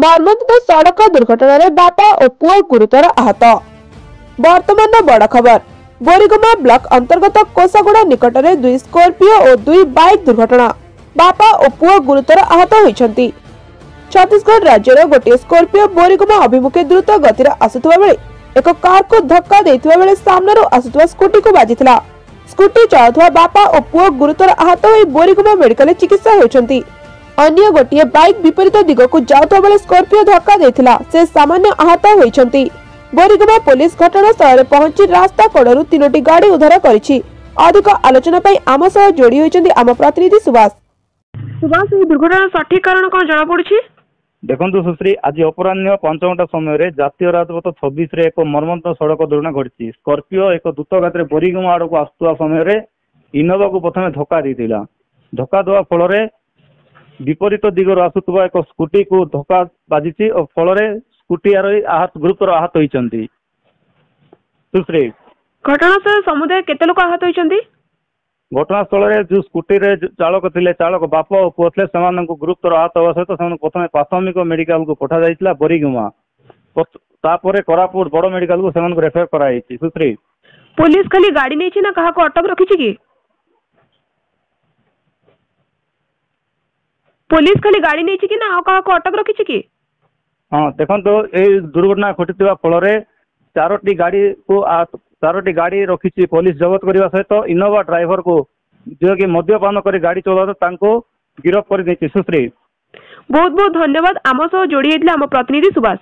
मर्मन्তুद सड़क दुर्घटना बापा और पुओ गुरुतर आहत। वर्तमान बड़ खबर। बोरीगुमा ब्लॉक अंतर्गत कोसागुड़ा निकट में 2 स्कॉर्पियो और 2 बाइक दुर्घटना बापा और पुओ गुरुतर आहत होइछंती। छत्तीसगढ़ राज्यर गोटे स्कॉर्पियो बोरीगुमा अभिमुखे द्रुत गति आसुवा बेले एक कार को धक्का देथिबा बेले सामने आसुवा स्कूटी को बाजिथिला। स्कूटी चलाउथुवा बापा और पुओ गुरुतर आहत होई बोरीगुमा मेडिकल चिकित्सा होइछंती। अन्य गोटे बाइक विपरीत दिग को जाउथबा बेले स्कॉर्पियो धक्का देथिला से सामान्य आहत होइछंती। बोरीगुमा पुलिस घटनास्थल रे पहुंची रास्ता कड़रू 3टी गाड़ी उद्धार करिछि। अधिक आलोचना पई आम सह जोड़ी होइछंती आम प्रतिनिधि सुभाष। सुभाष, ए दुर्घटना सठिक कारण कोन जणा पड़छि? देखंतु सुश्री, आज अपराह्न 5 घंटा समय जातीय राजपथ 26 रे एक मर्मंत सड़क दुर्घटना घटी। स्कॉर्पियो एक द्रुत गति बोरीगुमा आड़ को आसुवा समय इनोवा को प्रथम धक्का देथिला। धक्का देवा फल विपरीत दिगर आसुवा एक स्कूटी को धक्का बाजिछि और फल स्कूटी आहत गुरुतर आहत होइछंती। सुश्री, घटनास्थल समुदाय केते लोक आहत होइछंती? घटनास्थल रे जो स्कूटी रे चालक थिले, चालक बाप और पुओ थिले, सेमानंकु गुरुतर आहत होवा सहित सेमान प्रथमे प्राथमिक मेडिकल को पठा जाइतिला बोरीगुमा, तापरे कोरापुट बड़ मेडिकल को सेमान को रेफर कराइछि। सुश्री, पुलिस खाली गाड़ी नेछि ना कहा को अटक रखिछि की? पुलिस खाली गाड़ी नेछि कि ना कहा को अटक रखिछि की? हाँ, देखो ए दुर्घटना घटी फल 4टी गाड़ी रखी पुलिस जबत करने सहित इनोवा ड्राइवर को जो कि मद्यपान कर गाड़ी चलाता गिरफ्त कर। सुश्री, बहुत बहुत धन्यवाद आम सह जोड़ी आम प्रतिनिधि सुभाष।